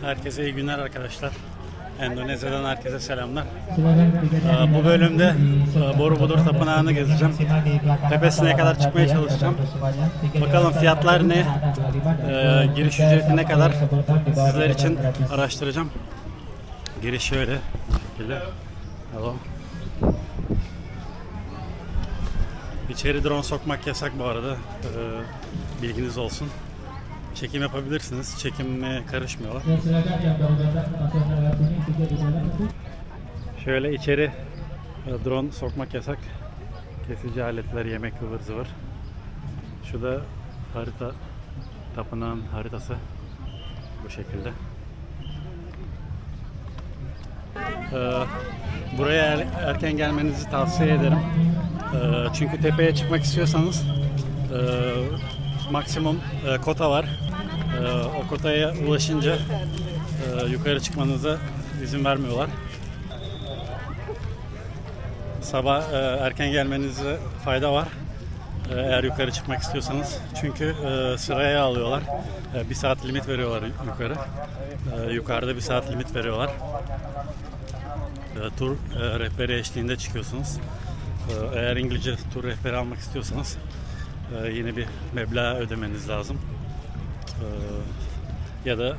Herkese iyi günler arkadaşlar. Endonezya'dan herkese selamlar. Bu bölümde Borobudur Tapınağı'nı gezeceğim. Tepesine kadar çıkmaya çalışacağım. Bakalım fiyatlar ne, giriş ücreti ne kadar sizler için araştıracağım. Giriş şöyle. Hello. İçeri drone sokmak yasak bu arada. Bilginiz olsun. Çekim yapabilirsiniz. Çekime karışmıyorlar. Şöyle içeri drone sokmak yasak. Kesici aletler, yemek ıvır zıvır. Şu da harita, tapınağın haritası. Bu şekilde. Buraya erken gelmenizi tavsiye ederim. Çünkü tepeye çıkmak istiyorsanız maksimum kota var. O kotaya ulaşınca yukarı çıkmanıza izin vermiyorlar. Sabah erken gelmenize fayda var. Eğer yukarı çıkmak istiyorsanız. Çünkü sıraya alıyorlar. 1 saat limit veriyorlar yukarı. Yukarıda 1 saat limit veriyorlar. Tur rehberi eşliğinde çıkıyorsunuz. Eğer İngilizce tur rehberi almak istiyorsanız yine bir meblağ ödemeniz lazım. Ya da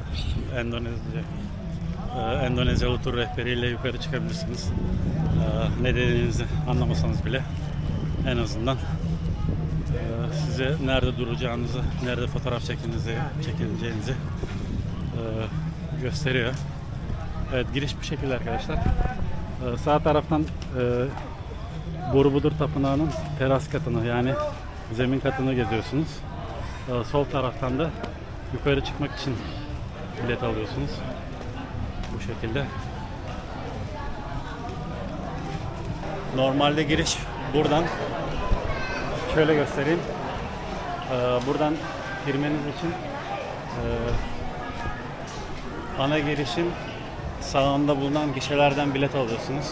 Endonezyalı tur rehberiyle yukarı çıkabilirsiniz. Ne dediğinizi anlamasanız bile en azından size nerede duracağınızı, nerede fotoğraf çekileceğinizi gösteriyor. Evet, giriş bu şekilde arkadaşlar. Sağ taraftan Borobudur Tapınağı'nın teras katını, yani zemin katını geziyorsunuz. Sol taraftan da yukarı çıkmak için bilet alıyorsunuz. Bu şekilde. Normalde giriş buradan. Şöyle göstereyim. Buradan girmeniz için ana girişin sağında bulunan gişelerden bilet alıyorsunuz.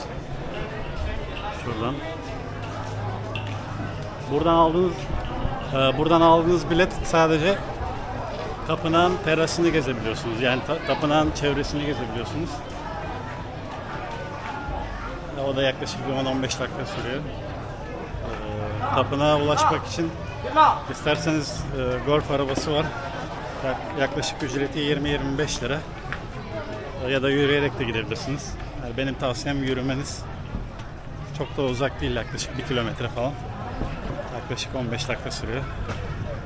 Şuradan. Buradan aldığınız bilet sadece tapınağın terasını gezebiliyorsunuz. Yani tapınağın çevresini gezebiliyorsunuz. O da yaklaşık 10-15 dakika sürüyor. Tapınağa ulaşmak için isterseniz golf arabası var. Yaklaşık ücreti 20-25 lira. Ya da yürüyerek de gidebilirsiniz. Yani benim tavsiyem yürümeniz. Çok da uzak değil, yaklaşık 1 kilometre falan. Yaklaşık 15 dakika sürüyor.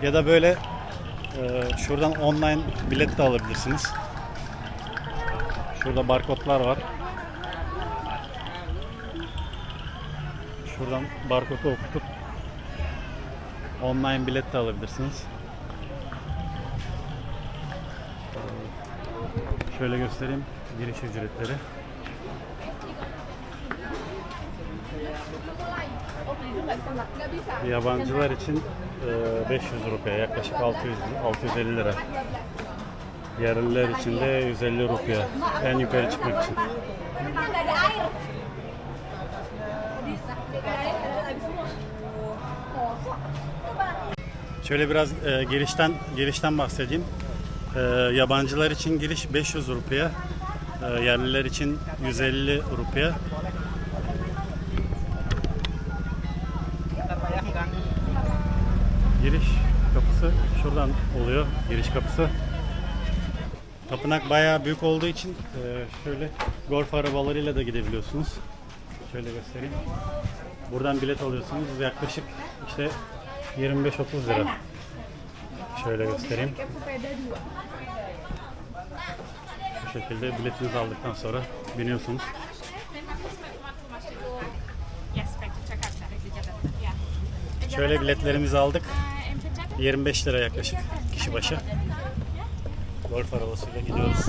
Ya da böyle şuradan online bilet de alabilirsiniz. Şurada barkodlar var. Şuradan barkodu okutup online bilet de alabilirsiniz. Şöyle göstereyim giriş ücretleri. Yabancılar için 500 rupiye, yaklaşık 650 lira. Yerliler için de 150 rupiye. En yukarı çıkmak için. Şöyle biraz girişten bahsedeyim. Yabancılar için giriş 500 rupiye, yerliler için 150 rupiye. Giriş kapısı şuradan oluyor, giriş kapısı. Tapınak bayağı büyük olduğu için şöyle golf arabalarıyla da gidebiliyorsunuz. Şöyle göstereyim. Buradan bilet alıyorsunuz, yaklaşık işte 25-30 lira. Şöyle göstereyim. Bu şekilde biletinizi aldıktan sonra biniyorsunuz. Şöyle biletlerimizi aldık. 25 lira yaklaşık kişi başı. Golf arabasıyla gidiyoruz.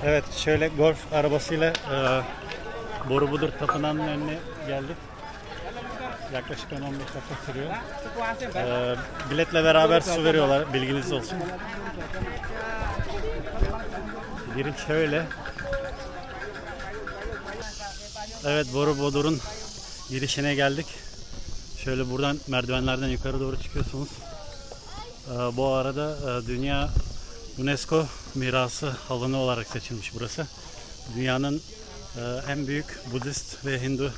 Evet, şöyle golf arabasıyla Borobudur Tapınağı'nın önüne geldik. Yaklaşık 10-15 dakika sürüyor. Biletle beraber su veriyorlar, bilginiz olsun. Giriş şöyle. Evet, Borobudur'un girişine geldik. Şöyle buradan merdivenlerden yukarı doğru çıkıyorsunuz. Bu arada Dünya UNESCO mirası alanı olarak seçilmiş burası. Dünyanın en büyük Budist ve Hindu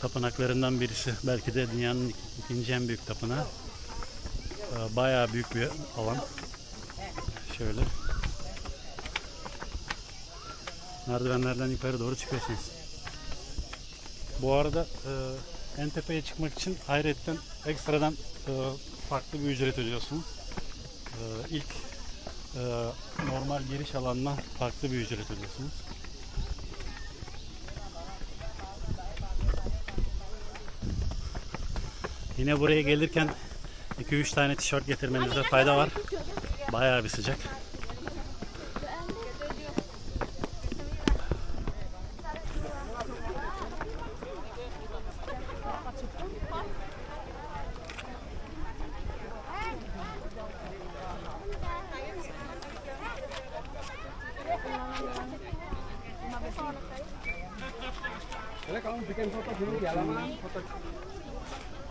tapınaklarından birisi. Belki de dünyanın ikinci en büyük tapınağı. Bayağı büyük bir alan. Şöyle. Merdivenlerden yukarı doğru çıkıyorsunuz. Bu arada en tepeye çıkmak için ayrıca ekstradan farklı bir ücret ödüyorsunuz. İlk normal giriş alanına farklı bir ücret ödüyorsunuz. Yine buraya gelirken 2-3 tane tişört getirmenizde fayda var. Bayağı bir sıcak.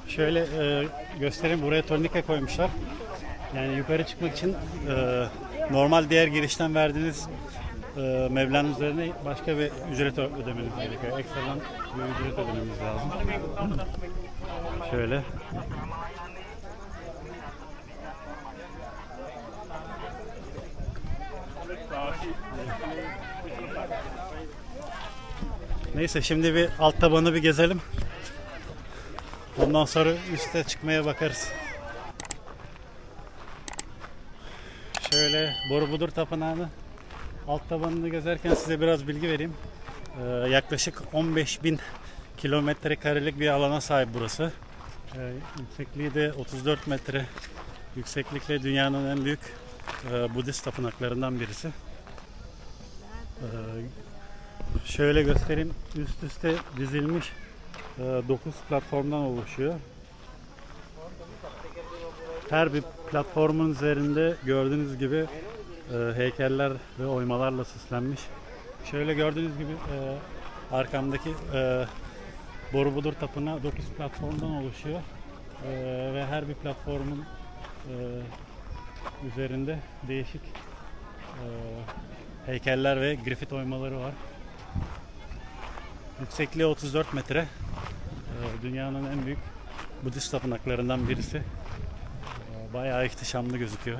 Şöyle göstereyim, buraya turnike koymuşlar. Yani yukarı çıkmak için normal diğer girişten verdiğiniz meblağın üzerine başka bir ücret ödemeniz gerekiyor. Ekstradan bir ücret ödemeniz lazım. Şöyle. Neyse, şimdi bir alt tabanı bir gezelim. Ondan sonra üste çıkmaya bakarız. Şöyle Borobudur Tapınağı'nı alt tabanını gezerken size biraz bilgi vereyim. Yaklaşık 15.000 kilometre karelik bir alana sahip burası. Yüksekliği de 34 metre. Yükseklikle dünyanın en büyük Budist tapınaklarından birisi. Şöyle göstereyim. Üst üste dizilmiş 9 platformdan oluşuyor. Her bir platformun üzerinde gördüğünüz gibi heykeller ve oymalarla süslenmiş. Şöyle gördüğünüz gibi arkamdaki Borobudur Tapınağı 9 platformdan oluşuyor. Ve her bir platformun üzerinde değişik heykeller ve grafit oymaları var. Yüksekliği 34 metre. Dünyanın en büyük Budist tapınaklarından birisi. Bayağı ihtişamlı gözüküyor.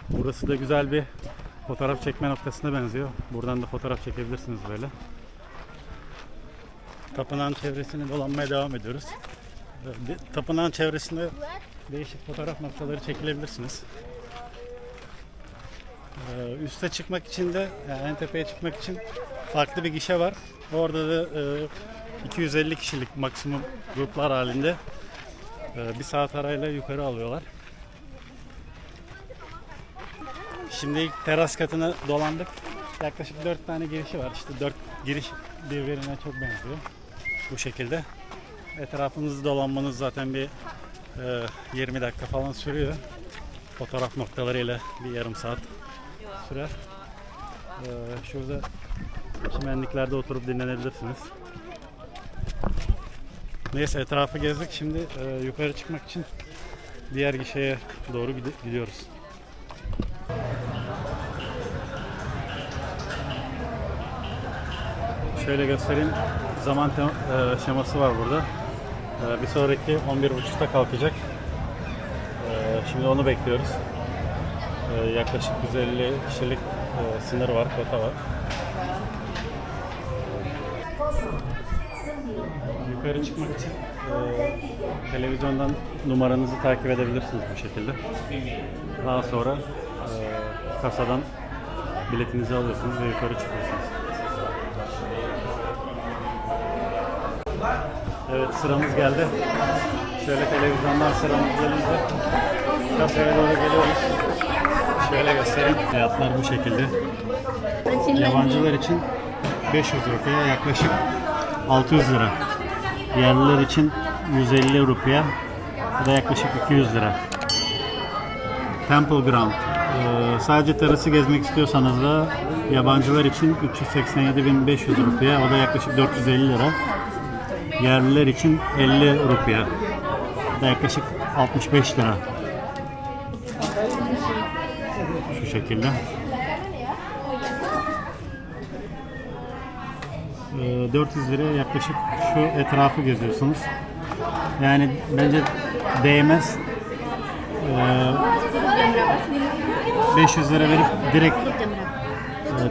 Burası da güzel bir fotoğraf çekme noktasına benziyor. Buradan da fotoğraf çekebilirsiniz böyle. Tapınağın çevresini dolanmaya devam ediyoruz. Tapınağın çevresinde değişik fotoğraf noktaları çekilebilirsiniz. Üste çıkmak için de, yani en tepeye çıkmak için farklı bir gişe var. Orada da 250 kişilik maksimum gruplar halinde bir saat arayla yukarı alıyorlar. Şimdi ilk teras katına dolandık. Yaklaşık 4 tane girişi var. İşte 4 giriş birbirine çok benziyor. Bu şekilde. Etrafınızı dolanmanız zaten bir 20 dakika falan sürüyor. Fotoğraf noktalarıyla bir yarım saat sürer. Şurada çimenliklerde oturup dinlenebilirsiniz. Neyse, etrafı gezdik. Şimdi yukarı çıkmak için diğer gişeye doğru gidiyoruz. Şöyle göstereyim. Zaman şeması var burada. Bir sonraki 11.30'da kalkacak. Şimdi onu bekliyoruz. Yaklaşık 150 kişilik sınır var, kota var. Yukarı çıkmak için televizyondan numaranızı takip edebilirsiniz bu şekilde. Daha sonra kasadan biletinizi alıyorsunuz ve yukarı çıkıyorsunuz. Evet, sıramız geldi. Şöyle televizyondan sıramız gelince kasaya doğru geliyoruz. Şöyle göstereyim. Fiyatlar bu şekilde. Yabancılar için 500 rupiye yaklaşık 600 lira. Yerliler için 150 rupiye, bu da yaklaşık 200 lira. Temple Ground. Sadece terası gezmek istiyorsanız da yabancılar için 387.500 rupiye, o da yaklaşık 450 lira. Yerliler için 50 rupiye, o da yaklaşık 65 lira. Şu şekilde. 400 liraya yaklaşık şu etrafı geziyorsunuz. Yani bence değmez. 500 lira verip direkt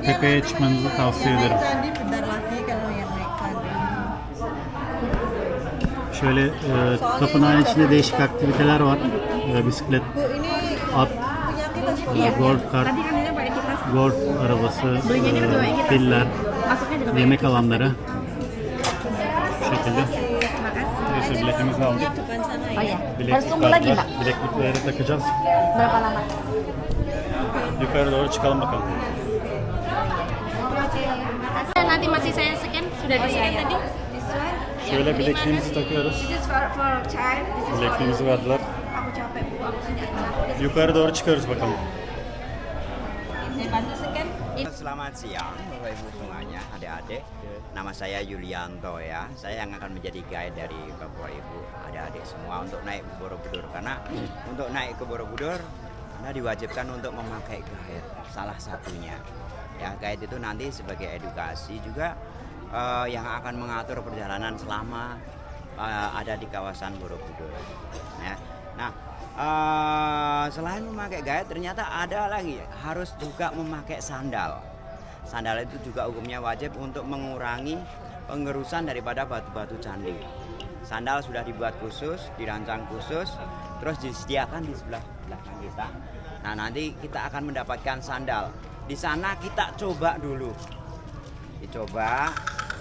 tepeye çıkmanızı tavsiye ederim. Şöyle tapınağın içinde değişik aktiviteler var. Bisiklet, at, golf kart, golf arabası, piller, yemek alanları. Bu şekilde. Neyse, biletimizi aldık. Bileklikleri takacağız. Yukarı doğru çıkalım bakalım. Nanti masih saya scan, sudah di scan tadi. Şöyle bilekliğimizi takıyoruz. Bilekliğimizi verdiler. Yukarı doğru çıkıyoruz bakalım. Selamat siang Bapak Ibu semuanya, adik-adik. Nama saya Yulianto ya. Saya yang akan menjadi guide dari Bapak Ibu, adik-adik semua untuk naik ke Borobudur. Karena untuk naik ke Borobudur Anda diwajibkan untuk memakai guide, salah satunya. Ya, guide itu nanti sebagai edukasi juga yang akan mengatur perjalanan selama ada di kawasan Borobudur. Ya. Nah, selain memakai guide, ternyata ada lagi harus juga memakai sandal. Sandal itu juga hukumnya wajib untuk mengurangi pengerusan daripada batu-batu candi. Sandal sudah dibuat khusus, dirancang khusus, terus disediakan di sebelah belakang kita. Nah, nanti kita akan mendapatkan sandal. Di sana kita coba dulu. Dicoba,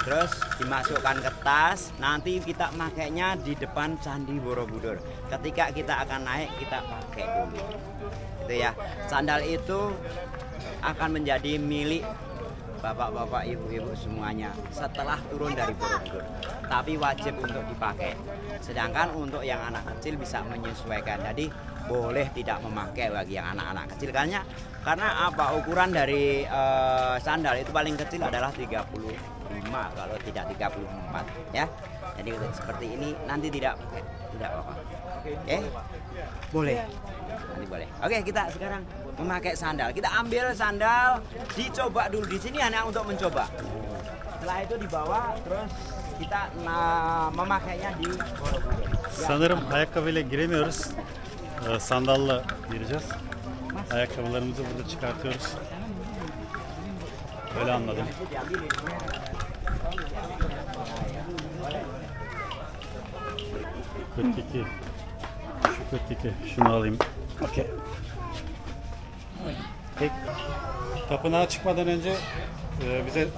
terus dimasukkan ke tas. Nanti kita makainya di depan Candi Borobudur. Ketika kita akan naik, kita pakai dulu. Itu ya. Sandal itu akan menjadi milik bapak-bapak, ibu-ibu semuanya setelah turun dari Borobudur. Tapi wajib untuk dipakai. Sedangkan untuk yang anak kecil bisa menyesuaikan. Jadi boleh tidak memakai bagi yang anak-anak kecil. Karena apa? Ukuran dari sandal itu paling kecil adalah 35 kalau tidak 34 ya. Jadi seperti ini nanti tidak pakai, tidak apa-apa. Oke? Boleh. Nanti boleh. Oke, kita sekarang memakai sandal. Kita ambil sandal, dicoba dulu. Di sini hanya untuk mencoba. Setelah itu dibawa, terus kita memakainya di Borobudur. Sanırım ayakkabıyla giremiyoruz. Sandalla gireceğiz. Ayakkabılarımızı burada çıkartıyoruz. Öyle anladım. Şu 42. Şunu alayım. Okey. Tapınağa çıkmadan önce bize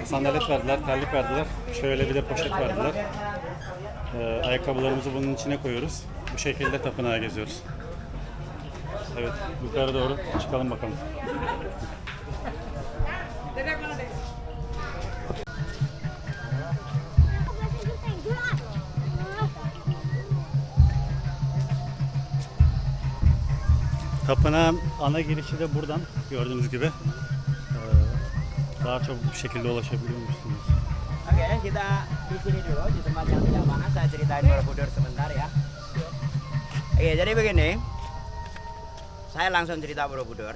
sandalet verdiler, terlik verdiler. Şöyle bir de poşet verdiler. Ayakkabılarımızı bunun içine koyuyoruz. Bu şekilde tapınağa geziyoruz. Evet, yukarı doğru çıkalım bakalım. Tapınağın ana girişi de buradan gördüğünüz gibi. Daha çabuk bir şekilde ulaşabiliyormuşsunuz. Oke, kita di sini dulu di tempat yang tidak panas. Saya ceritain Borobudur sebentar ya. Oke, jadi begini. Saya langsung cerita Borobudur.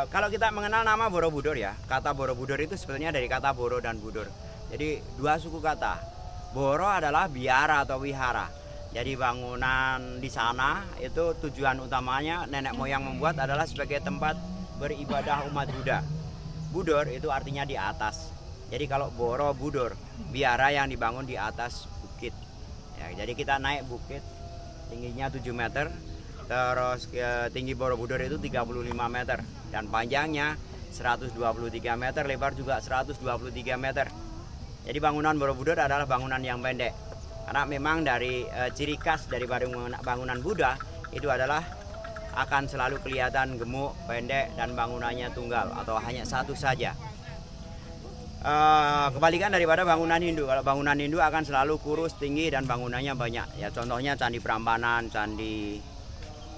Kalau kita mengenal nama Borobudur ya, kata Borobudur itu sebenarnya dari kata Boro dan Budur. Jadi dua suku kata. Boro adalah biara atau wihara. Jadi bangunan di sana itu tujuan utamanya nenek moyang membuat adalah sebagai tempat beribadah umat Buddha. Budur itu artinya di atas. Jadi kalau Borobudur, biara yang dibangun di atas bukit. Ya, jadi kita naik bukit tingginya 7 meter. Terus tinggi Borobudur itu 35 meter dan panjangnya 123 meter, lebar juga 123 meter. Jadi bangunan Borobudur adalah bangunan yang pendek. Karena memang dari ciri khas dari bangunan Buddha itu adalah akan selalu kelihatan gemuk, pendek, dan bangunannya tunggal atau hanya satu saja. Kebalikan daripada bangunan Hindu. Kalau bangunan Hindu akan selalu kurus, tinggi, dan bangunannya banyak. Ya contohnya Candi Prambanan, Candi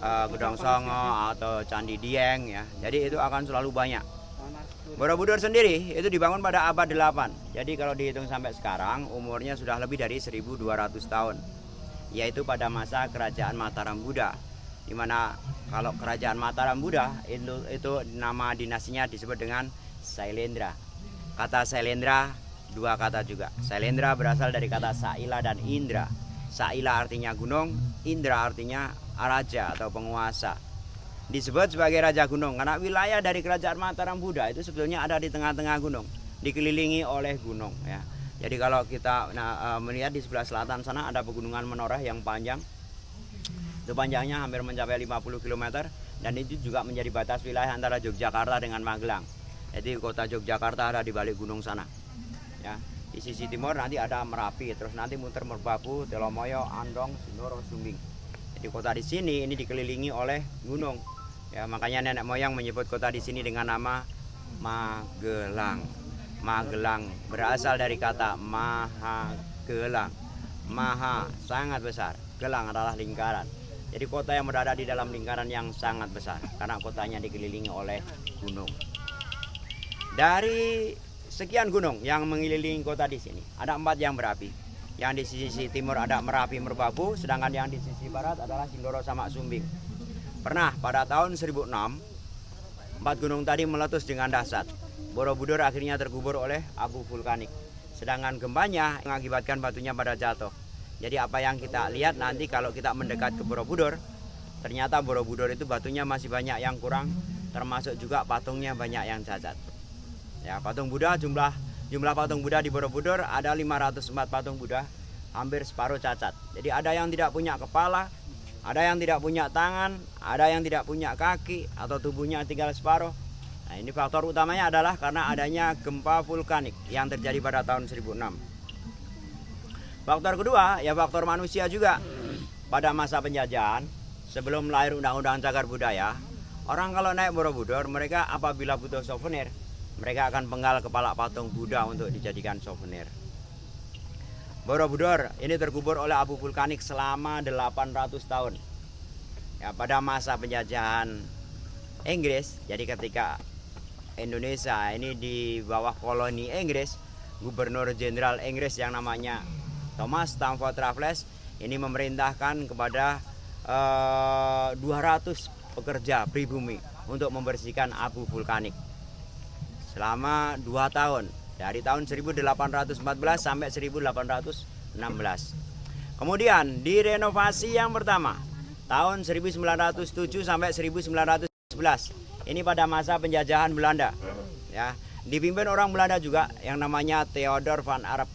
Gedong Songo, atau Candi Dieng. Ya, jadi itu akan selalu banyak. Borobudur sendiri itu dibangun pada abad 8. Jadi kalau dihitung sampai sekarang umurnya sudah lebih dari 1.200 tahun. Yaitu pada masa kerajaan Mataram Buddha. Di mana kalau kerajaan Mataram Buddha itu nama dinastinya disebut dengan Sailendra. Kata Sailendra dua kata juga. Sailendra berasal dari kata Saila dan Indra. Saila artinya gunung, Indra artinya raja atau penguasa. Disebut sebagai Raja Gunung karena wilayah dari kerajaan Mataram Buddha itu sebetulnya ada di tengah-tengah gunung, dikelilingi oleh gunung. Ya. Jadi kalau kita melihat di sebelah selatan sana ada pegunungan Menoreh yang panjang. Itu panjangnya hampir mencapai 50 km dan itu juga menjadi batas wilayah antara Yogyakarta dengan Magelang. Jadi kota Yogyakarta ada di balik gunung sana. Ya, di sisi timur nanti ada Merapi, terus nanti muter Merbabu, Telomoyo, Andong, Sindoro, Sumbing. Jadi kota di sini ini dikelilingi oleh gunung. Ya, makanya nenek moyang menyebut kota di sini dengan nama Magelang. Magelang berasal dari kata Maha Gelang. Maha sangat besar, Gelang adalah lingkaran. Jadi kota yang berada di dalam lingkaran yang sangat besar karena kotanya dikelilingi oleh gunung. Dari sekian gunung yang mengelilingi kota di sini, ada 4 yang berapi. Yang di sisi timur ada Merapi, Merbabu, sedangkan yang di sisi barat adalah Sindoro sama Sumbing. Pernah pada tahun 1006, 4 gunung tadi meletus dengan dahsyat. Borobudur akhirnya terkubur oleh abu vulkanik. Sedangkan gempanya mengakibatkan batunya pada jatuh. Jadi apa yang kita lihat nanti kalau kita mendekat ke Borobudur, ternyata Borobudur itu batunya masih banyak yang kurang, termasuk juga patungnya banyak yang cacat. Ya, patung Buddha jumlah patung Buddha di Borobudur ada 504 patung Buddha, hampir separuh cacat. Jadi ada yang tidak punya kepala, ada yang tidak punya tangan, ada yang tidak punya kaki atau tubuhnya tinggal separuh. Nah, ini faktor utamanya adalah karena adanya gempa vulkanik yang terjadi pada tahun 1006. Faktor kedua ya faktor manusia juga. Pada masa penjajahan sebelum lahir Undang-Undang Cagar Budaya, orang kalau naik Borobudur mereka apabila butuh souvenir, mereka akan penggal kepala patung Buddha untuk dijadikan souvenir. Borobudur ini terkubur oleh abu vulkanik selama 800 tahun. Ya, pada masa penjajahan Inggris, jadi ketika Indonesia ini di bawah koloni Inggris, Gubernur Jenderal Inggris yang namanya Thomas Stamford Raffles ini memerintahkan kepada 200 pekerja pribumi untuk membersihkan abu vulkanik selama 2 tahun, dari tahun 1814 sampai 1816. Kemudian direnovasi yang pertama tahun 1907 sampai 1911. Ini pada masa penjajahan Belanda. Ya, dipimpin orang Belanda juga yang namanya Theodor van Arp.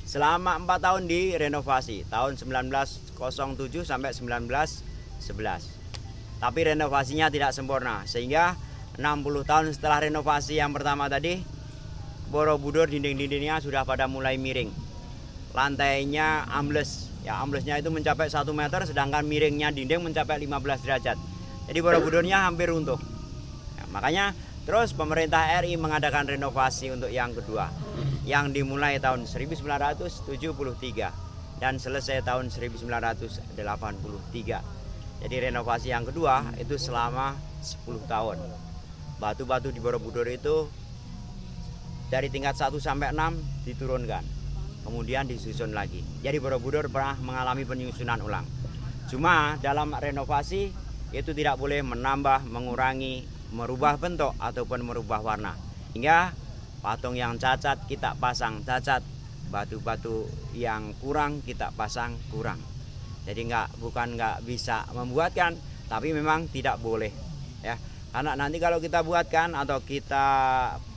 Selama 4 tahun direnovasi tahun 1907 sampai 1911. Tapi renovasinya tidak sempurna sehingga 60 tahun setelah renovasi yang pertama tadi, Borobudur dinding-dindingnya sudah pada mulai miring. Lantainya ambles. Ya, amblesnya itu mencapai 1 meter sedangkan miringnya dinding mencapai 15 derajat. Jadi Borobudurnya hampir runtuh. Ya, makanya terus pemerintah RI mengadakan renovasi untuk yang kedua yang dimulai tahun 1973 dan selesai tahun 1983. Jadi renovasi yang kedua itu selama 10 tahun. Batu-batu di Borobudur itu dari tingkat 1 sampai 6 diturunkan. Kemudian disusun lagi. Jadi Borobudur pernah mengalami penyusunan ulang. Cuma dalam renovasi itu tidak boleh menambah, mengurangi, merubah bentuk ataupun merubah warna. Hingga patung yang cacat kita pasang cacat, batu-batu yang kurang kita pasang kurang. Jadi bukan nggak bisa membuatkan, tapi memang tidak boleh. Ya, karena nanti kalau kita buatkan atau kita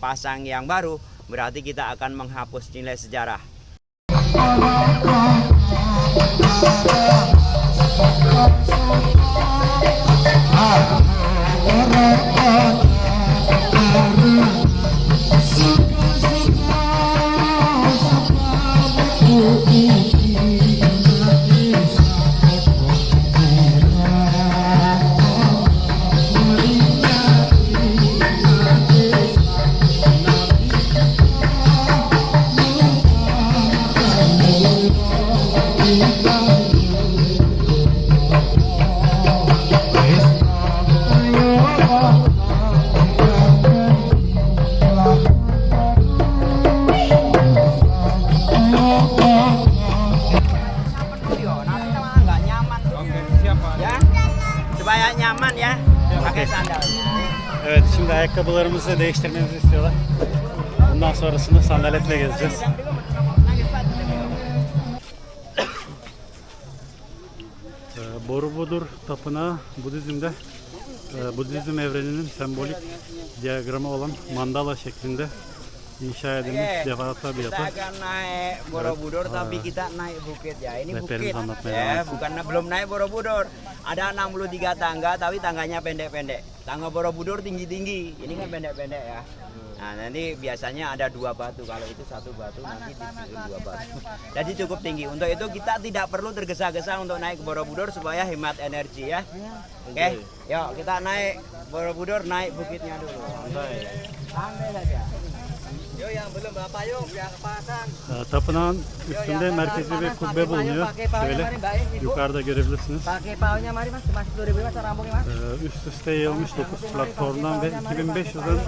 pasang yang baru, berarti kita akan menghapus nilai sejarah. Nggak nyaman. Oke, siap Pak. Ya, supaya nyaman ya. Pakai sandal. Evet, şimdi ayakkabılarımızı değiştirmemizi istiyorlar. Bundan sonrasında sandaletle gezeceğiz. Borobudur Tapınağı Budizm'de Budizm evreninin sembolik diyagramı olan mandala şeklinde inşa edilmiş devasa bir yapı. Kita akan naik Borobudur tapi kita naik bukit ya. Ini bukit ya, bukan belum naik Borobudur. Ada 63 tangga tapi tangganya pendek-pendek. Tangga Borobudur tinggi-tinggi. Ini kan pendek-pendek ya. Nah, nanti biasanya ada 2 batu. Kalau itu 1 batu, nanti disusun 2 batu. Jadi cukup tinggi. Untuk itu kita tidak perlu tergesa-gesa untuk naik ke Borobudur supaya hemat energi ya. Oke, yuk kita naik Borobudur, naik bukitnya dulu. Santai saja. Yo yang belum bawa payung biar kepanasan. Tapınağın üstünde merkezi bir kubbe bulunuyor. Şöyle yukarıda görebilirsiniz. Pakai paunya mari Mas, Mas 10.000 Mas rambungnya Mas. Üst üste yayılmış 9 platformdan ve 2500'den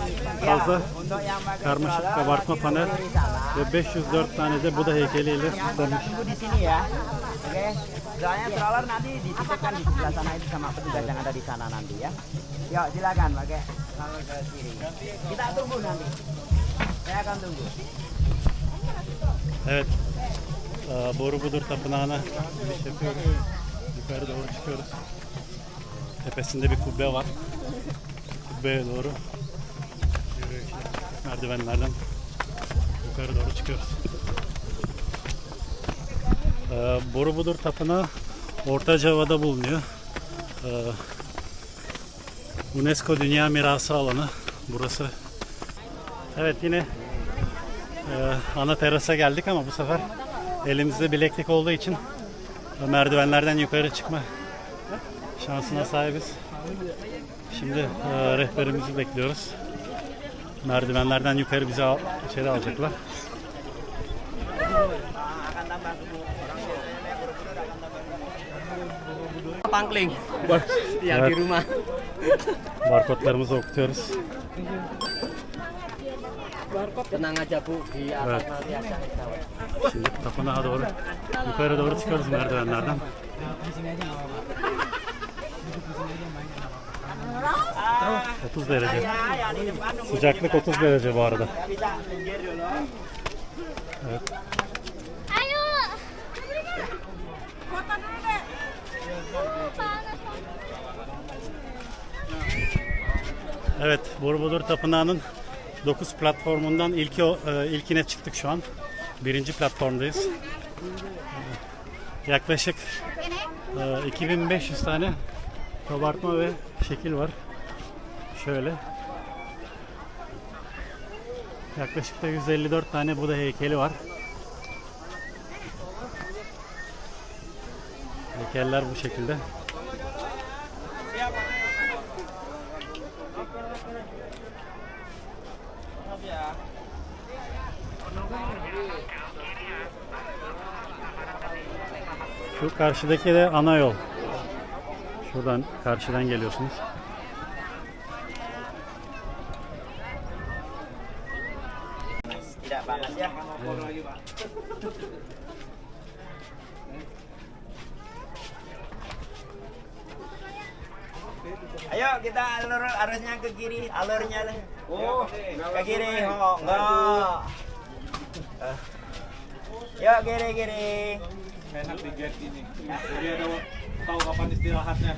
fazla karmaşık kabartma panel ve 504 tane de Buda heykeliyle süslenmiş. Tunggu di sini ya. Oke. Soalnya stroller nanti dititipkan di sebelah sana itu sama petugas yang ada di sana nanti ya. Yuk silakan pakai stroller ke kiri. Kita tunggu nanti. Saya akan tunggu. Evet, Borobudur Tapınağı'na giriş yapıyoruz. Yukarı doğru çıkıyoruz. Tepesinde bir kubbe var. Kubbeye doğru yürüyüşle merdivenlerden yukarı doğru çıkıyoruz. Borobudur Tapınağı Orta Ova'da bulunuyor. UNESCO Dünya Mirası alanı burası. Evet, yine ana terasa geldik ama bu sefer elimizde bileklik olduğu için merdivenlerden yukarı çıkma şansına sahibiz. Şimdi rehberimizi bekliyoruz. Merdivenlerden yukarı bizi içeri alacaklar. Pangkling. Ya Evet. di rumah. Barkodlarımızı okutuyoruz. Tenang aja Bu, di atas Evet. nanti aja. Şimdi tapınağa doğru yukarı doğru çıkıyoruz merdivenlerden. ...30 derece. Sıcaklık 30 derece bu arada. Evet. Ayo. Foto dulu deh. Evet, Borobudur Tapınağı'nın 9 platformundan ilkine çıktık şu an. Birinci platformdayız. Yaklaşık 2500 tane kabartma ve şekil var. Şöyle. Yaklaşık da 154 tane Buda heykeli var. Heykeller bu şekilde. Şu karşıdaki de ana yol. Şuradan karşıdan geliyorsunuz. Tidak panas ya. Ayo kita arusnya ke kiri, alurnya lah. Oh, ke kiri. Oh, enggak. Yuk kiri. Enak di gate ini. Jadi ada tahu kapan istirahatnya.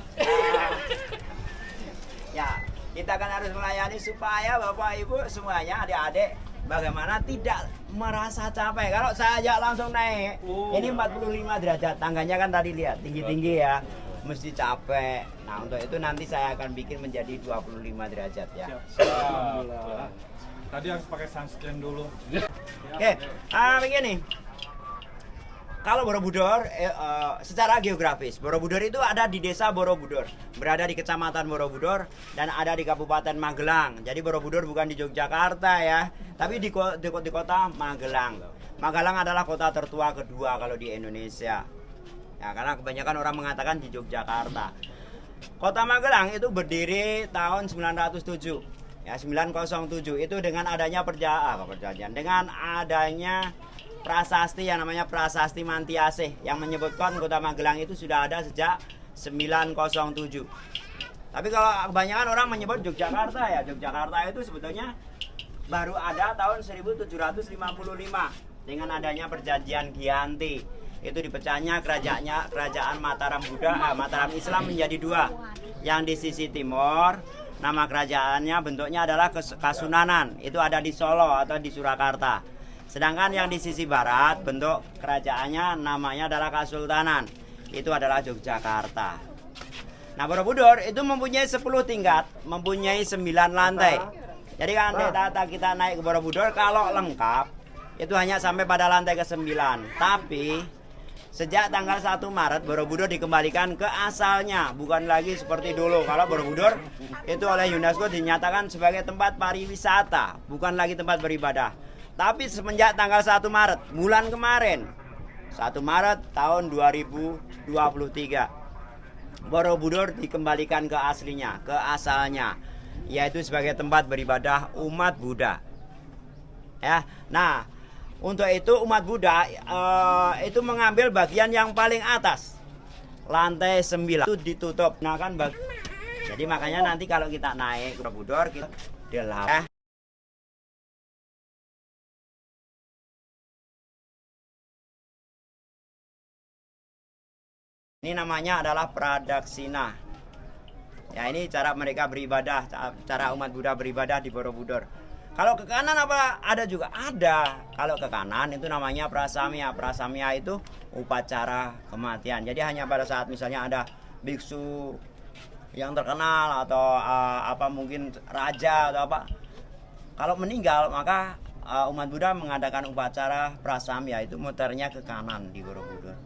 Ya, kita kan harus melayani supaya Bapak Ibu semuanya adik-adik bagaimana tidak merasa capek. Kalau saya ajak langsung naik, ini 45 derajat, tangganya kan tadi lihat tinggi-tinggi ya, mesti capek. Nah untuk itu nanti saya akan bikin menjadi 25 derajat ya. Alhamdulillah. Tadi harus pakai sunscreen dulu. Oke, begini. Kalau Borobudur, secara geografis, Borobudur itu ada di desa Borobudur, berada di kecamatan Borobudur dan ada di Kabupaten Magelang. Jadi Borobudur bukan di Yogyakarta ya, tapi di kota Magelang. Magelang adalah kota tertua kedua kalau di Indonesia. Ya, karena kebanyakan orang mengatakan di Yogyakarta. Kota Magelang itu berdiri tahun 907. Ya, 907 itu dengan adanya perjanjian, dengan adanya prasasti yang namanya Prasasti Mantiasih yang menyebutkan Kota Magelang itu sudah ada sejak 907. Tapi kalau kebanyakan orang menyebut Yogyakarta, ya Yogyakarta itu sebetulnya baru ada tahun 1755 dengan adanya perjanjian Giyanti. Itu dipecahnya kerajaan Mataram Mataram Islam menjadi dua. Yang di sisi timur nama kerajaannya bentuknya adalah Kasunanan, itu ada di Solo atau di Surakarta. Sedangkan yang di sisi barat bentuk kerajaannya namanya adalah Kasultanan, itu adalah Yogyakarta. Nah, Borobudur itu mempunyai 10 tingkat, mempunyai 9 lantai. Jadi kan data kita naik ke Borobudur kalau lengkap itu hanya sampai pada lantai ke-9. Tapi sejak tanggal 1 Maret Borobudur dikembalikan ke asalnya, bukan lagi seperti dulu. Kalau Borobudur itu oleh UNESCO dinyatakan sebagai tempat pariwisata, bukan lagi tempat beribadah. Tapi semenjak tanggal 1 Maret, bulan kemarin, 1 Maret tahun 2023, Borobudur dikembalikan ke aslinya, ke asalnya, yaitu sebagai tempat beribadah umat Buddha. Ya, nah, untuk itu umat Buddha itu mengambil bagian yang paling atas, lantai 9 itu ditutup. Nah kan jadi makanya nanti kalau kita naik ke Borobudur kita delap. Ini namanya adalah Pradaksina. Ya, ini cara mereka beribadah, cara umat Buddha beribadah di Borobudur. Kalau ke kanan apa? Ada juga ada. Kalau ke kanan itu namanya prasamya. Prasamya itu upacara kematian. Jadi hanya pada saat misalnya ada biksu yang terkenal atau apa mungkin raja atau apa. Kalau meninggal maka umat Buddha mengadakan upacara prasamya, itu muternya ke kanan di Borobudur.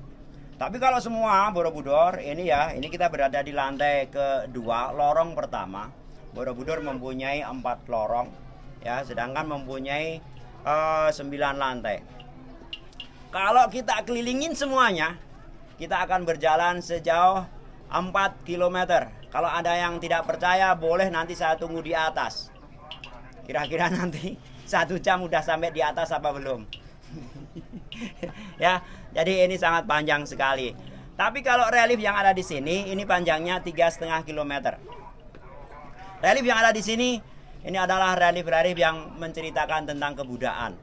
Tapi kalau semua Borobudur ini ya, ini kita berada di lantai kedua, lorong pertama. Borobudur mempunyai 4 lorong. Ya, sedangkan mempunyai 9 lantai. Kalau kita kelilingin semuanya, kita akan berjalan sejauh 4 km. Kalau ada yang tidak percaya, boleh nanti saya tunggu di atas. Kira-kira nanti 1 jam udah sampai di atas apa belum? Ya, jadi ini sangat panjang sekali. Tapi kalau relief yang ada di sini, ini panjangnya 3,5 km. Relief yang ada di sini ini adalah relief-relief yang menceritakan tentang kebudayaan.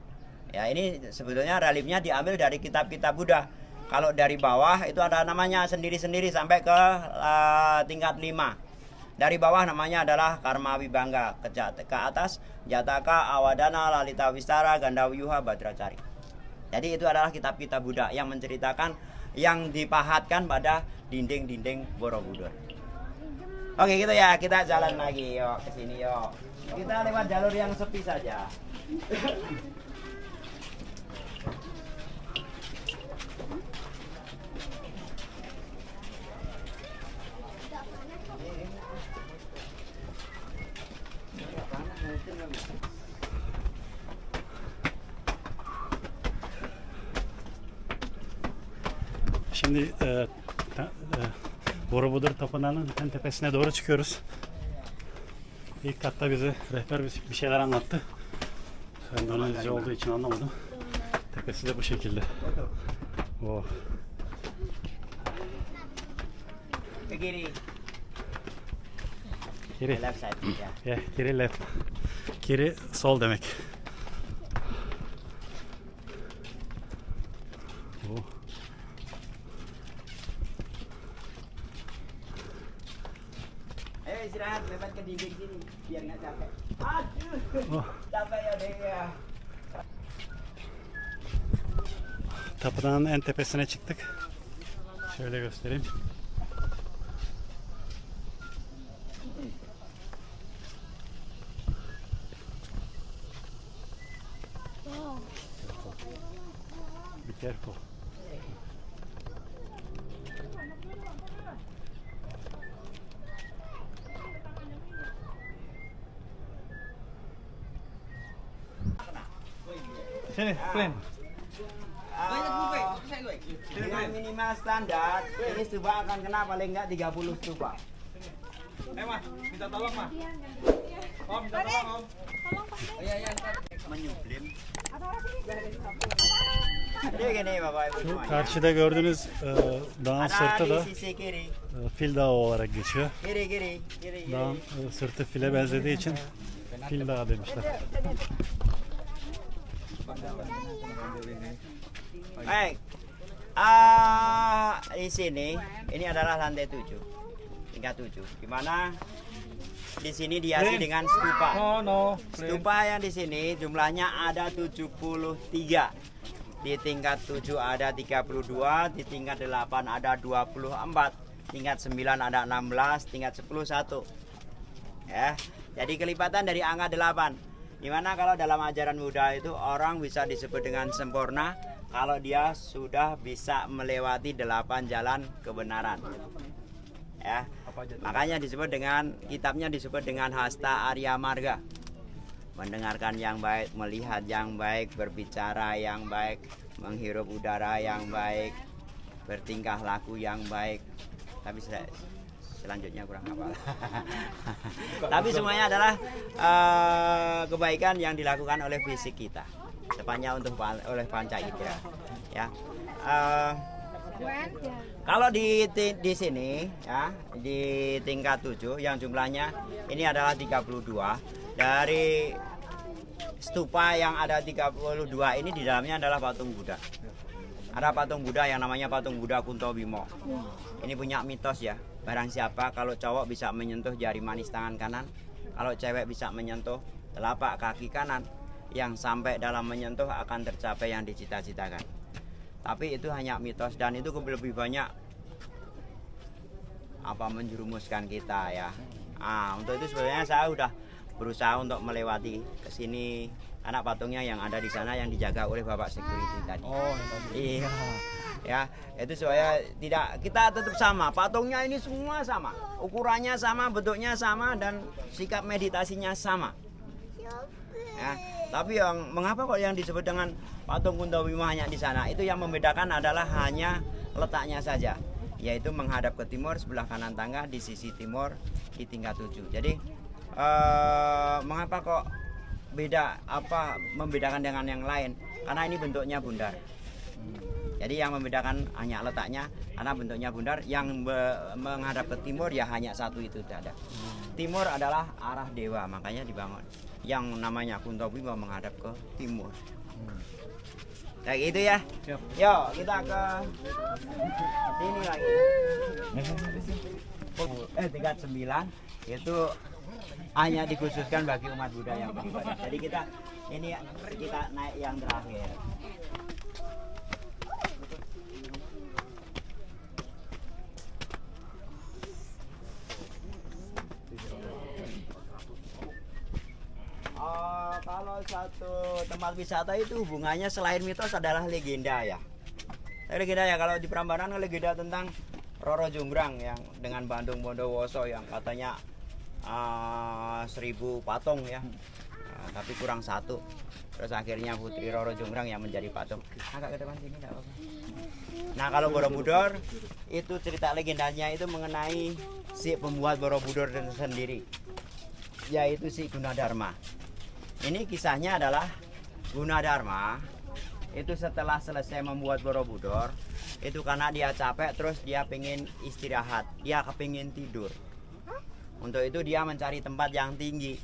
Ya, ini sebetulnya reliefnya diambil dari kitab-kitab Buddha. Kalau dari bawah itu ada namanya sendiri-sendiri sampai ke tingkat 5. Dari bawah namanya adalah Karma Wibangga, ke atas Jataka, Awadana, Lalita Wistara, Gandawiyuha, Badracari. Jadi itu adalah kitab-kitab Buddha yang menceritakan, yang dipahatkan pada dinding-dinding Borobudur. Oke gitu ya, kita jalan lagi yuk ke sini yuk. Kita lewat jalur yang sepi saja. Şimdi Borobudur Tapınağı'nın en tepesine doğru çıkıyoruz. İlk katta bize rehber bir şeyler anlattı. Endonezya olduğu için anlamadım. Tepesi de bu şekilde. Oh. Ke kiri. Kiri. Left side ya. Yeah, kiri left. Kiri sol demek. Oh. Ayo istirahat, lewat ke dinding sini biar nggak capek. Aduh, Oh. capek ya deh ya. Tapınağın en tepesine çıktık. Şöyle göstereyim. Be careful. Sini, clean. Dengan minimal standar, ini stupa akan kena paling enggak 30 stupa. Mah, minta tolong mah. Om, minta tolong om. Menyublim. Jadi gini Bapak Ibu Şu semuanya. karşıda gördüğünüz dağın sırtı Ada da di sisi kiri, Fil Dağı olarak geçiyor. kiri. Dağın sırtı file benzediği için Fil Dağı demişler. Baik. Di sini ini adalah lantai 7. Tingkat 7. Di mana di sini dihiasi dengan stupa. No. Stupa yang di sini jumlahnya ada 73. Di tingkat 7 ada 32, di tingkat 8 ada 24, tingkat 9 ada 16, tingkat 10 1. Ya. Jadi kelipatan dari angka 8. Dimana kalau dalam ajaran Buddha itu orang bisa disebut dengan sempurna kalau dia sudah bisa melewati 8 jalan kebenaran. Ya. Makanya disebut dengan kitabnya disebut dengan Hasta Arya Marga. Mendengarkan yang baik, melihat yang baik, berbicara yang baik, menghirup udara yang baik, bertingkah laku yang baik. Tapi selanjutnya kurang hafal. Tapi semuanya adalah kebaikan yang dilakukan oleh fisik kita. Tepatnya oleh panca indera. Ya. Kalau di sini ya di tingkat 7 yang jumlahnya ini adalah 32. Dari stupa yang ada 32 ini di dalamnya adalah patung Buddha. Ada patung Buddha yang namanya patung Buddha Kuntobimo. Ini punya mitos ya. Barang siapa kalau cowok bisa menyentuh jari manis tangan kanan, kalau cewek bisa menyentuh telapak kaki kanan, yang sampai dalam menyentuh akan tercapai yang dicita-citakan. Tapi itu hanya mitos dan itu lebih banyak menjerumuskan kita ya. Untuk itu sebenarnya saya udah berusaha untuk melewati ke sini anak patungnya yang ada di sana yang dijaga oleh Bapak security tadi. Iya. Ya, itu supaya tidak kita tetap sama. Patungnya ini semua sama. Ukurannya sama, bentuknya sama dan sikap meditasinya sama. Ya, tapi mengapa kok yang disebut dengan patung Kuntobimo hanya di sana? Itu yang membedakan adalah hanya letaknya saja, yaitu menghadap ke timur sebelah kanan tangga di sisi timur di tingkat 7. Jadi mengapa kok membedakan dengan yang lain? Karena ini bentuknya bundar. Jadi yang membedakan hanya letaknya karena bentuknya bundar. Yang menghadap ke timur ya hanya satu itu ada. Timur adalah arah dewa, makanya dibangun. Yang namanya Kuntobimo menghadap ke timur. Kayak gitu ya. Yuk kita ke sini lagi. Tingkat 9 itu hanya dikhususkan bagi umat Buddha yang beribadah. Jadi kita naik yang terakhir. Kalau satu tempat wisata itu hubungannya selain mitos adalah legenda ya. Legenda ya, kalau di Prambanan legenda tentang Roro Jonggrang yang dengan Bandung Bondowoso yang katanya 1000 patung ya. Tapi kurang satu. Terus akhirnya Putri Roro Jonggrang yang menjadi patung. Agak ke depan sini enggak apa-apa. Nah, kalau Borobudur itu cerita legendanya itu mengenai si pembuat Borobudur sendiri, yaitu si Gunadarma. Ini kisahnya adalah Gunadarma itu setelah selesai membuat Borobudur itu karena dia capek terus dia pengen istirahat, dia kepingin tidur. Untuk itu dia mencari tempat yang tinggi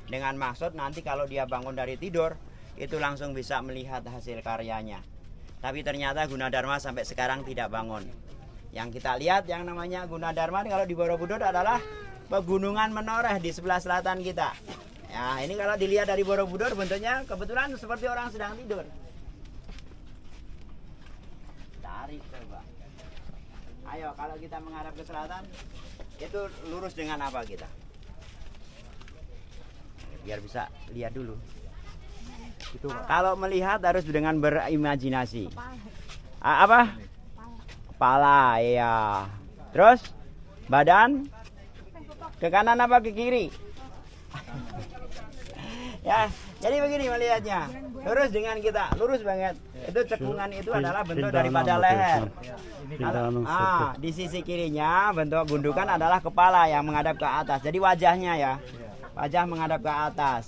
dengan maksud nanti kalau dia bangun dari tidur itu langsung bisa melihat hasil karyanya. Tapi ternyata Gunadarma sampai sekarang tidak bangun. Yang kita lihat yang namanya Gunadarma kalau di Borobudur adalah pegunungan menoreh di sebelah selatan kita. Ya, ini kalau dilihat dari Borobudur bentuknya kebetulan seperti orang sedang tidur. Tarik coba. Ayo, kalau kita menghadap ke selatan, itu lurus dengan apa kita? Biar bisa lihat dulu. Itu, kalau melihat harus dengan berimajinasi. Apa? Kepala, ya. Terus badan ke kanan apa ke kiri? Ya, jadi begini melihatnya. Lurus dengan kita, lurus banget. Itu cekungan itu Fil- adalah bentuk Fildanum daripada anlatıyor leher. şu an. Fildanum sirkü. Di sisi kirinya bentuk gundukan adalah kepala yang menghadap ke atas. Jadi wajahnya ya, wajah menghadap ke atas.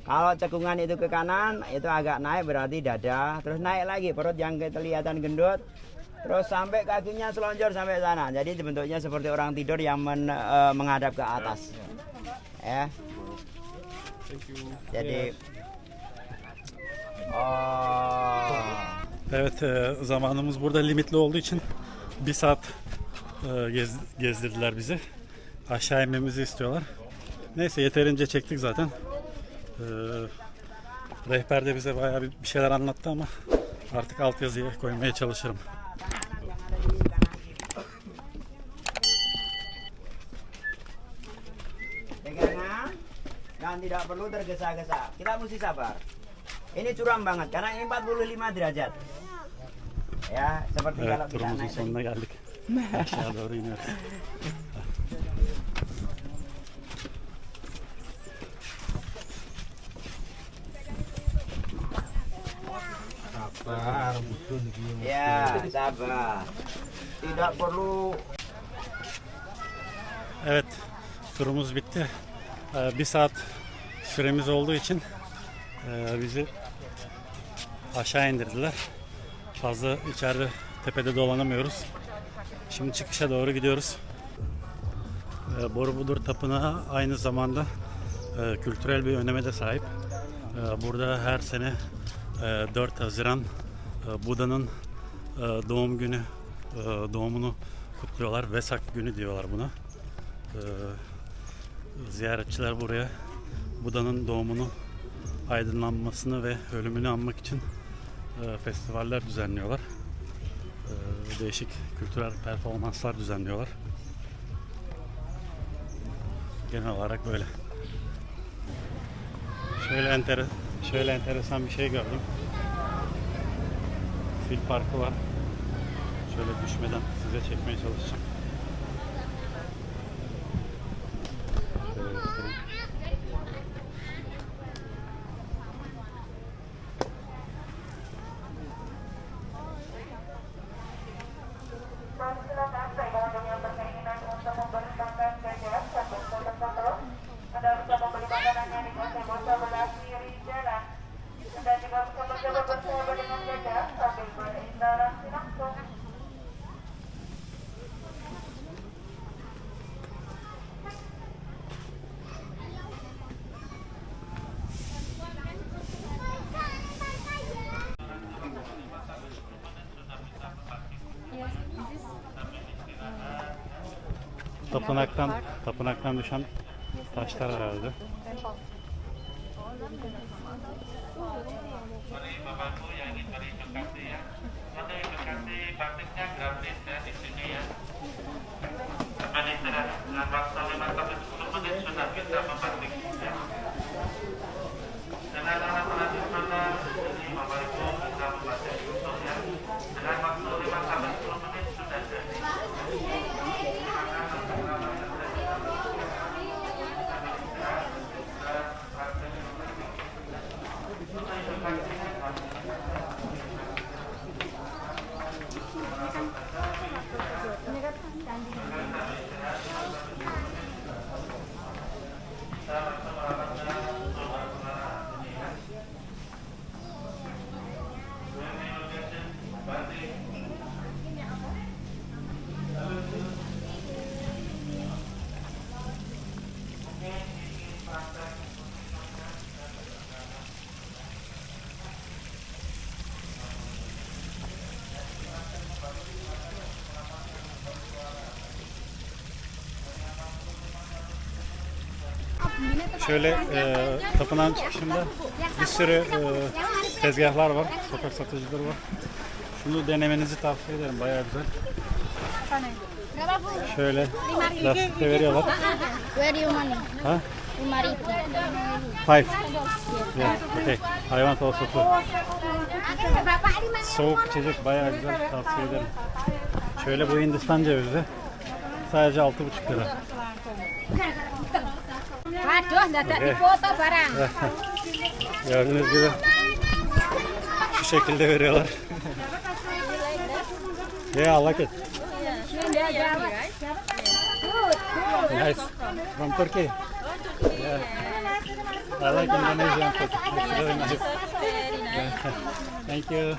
Kalau cekungan itu ke kanan, itu agak naik berarti dada. Terus naik lagi perut yang kelihatan gendut. Terus sampai kakinya selonjor sampai sana. Jadi bentuknya seperti orang tidur yang menghadap ke atas. Ya. Jadi. Evet, zamanımız burada limitli olduğu için bir saat gezdirdiler bizi. Aşağı inmemizi istiyorlar. Neyse yeterince çektik zaten. Rehber de bize bayağı bir şeyler anlattı ama artık altyazıya koymaya çalışırım. Pegangan dan tidak perlu tergesa-gesa. Kita mesti sabar. Ini curam banget karena ini 45 derajat. Ya, seperti Evet, kalau kita turumuzun naik sonuna geldik. Aşağı doğru iniyoruz. Ya, sabar. Tidak perlu. Evet, turumuz bitti. Bir saat süremiz olduğu için bizi aşağı indirdiler. Fazla içeride tepede dolanamıyoruz. Şimdi çıkışa doğru gidiyoruz. Borobudur Tapınağı aynı zamanda kültürel bir öneme de sahip. Burada her sene 4 Haziran Buda'nın doğum günü, doğumunu kutluyorlar. Vesak günü diyorlar buna. Ziyaretçiler buraya Buda'nın doğumunu, aydınlanmasını ve ölümünü anmak için festivaller düzenliyorlar. Değişik kültürel performanslar düzenliyorlar. Genel olarak böyle. Şöyle enteresan bir şey gördüm. Fil parkı var. Şöyle düşmeden size çekmeye çalışacağım. Şöyle göstereyim. Silakan bagi yang berkeinginan untuk membeli makan jajan sambil foto-foto. Anda bisa membeli makanannya di gazebo sebelah kiri jalan. Anda juga bisa mencoba bersahabat dengan jajan sambil berinteraksi langsung. Tapınaktan düşen taşlar herhalde. Şöyle tapınağın çıkışında bir sürü tezgahlar var, sokak satıcıları var. Şunu denemenizi tavsiye ederim, bayağı güzel. Şöyle lastik de veriyorlar. Where you money? Ha? 5.000. 5. Yeah, okay. I want also to. Bapak 5.000. Soğuk içecek bayağı güzel, tavsiye ederim. Şöyle bu Hindistan cevizi. Sadece 6,5 lira. Waduh, dadak dipoto barang. Gördüğünüz gibi şu şekilde veriyorlar. Yeah, I like it. Nice. From Turkey. Yeah. I like Indonesian food. It's really nice. Thank you.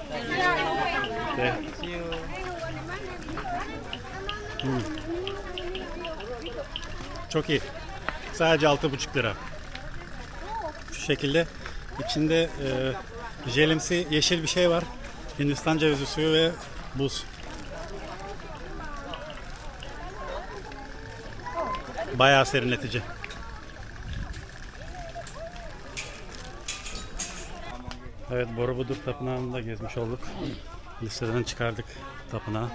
Okay. Çok iyi. Sadece 6,5 lira. Şu şekilde içinde jelimsi yeşil bir şey var. Hindistan cevizi suyu ve buz. Bayağı serinletici. Evet, Borobudur Tapınağı'nı da gezmiş olduk. Listeden çıkardık tapınağı.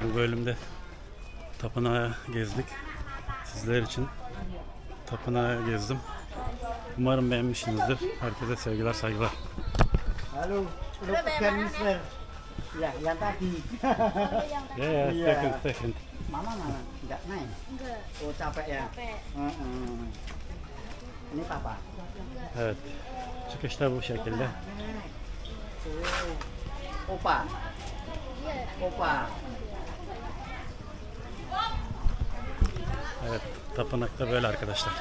Bu bölümde tapınağı gezdik. Sizler için tapınağı gezdim. Umarım beğenmişsinizdir. Herkese sevgiler, saygılar. Halo, bukan Mister. Ya, yang tadi. Yeah, Iya. second. Mama mana? Enggak naik. Oh, capek ya. Ini papa. Evet. Çıkışta bu şekilde. Opa. Opa. Evet, tapınakta böyle arkadaşlar.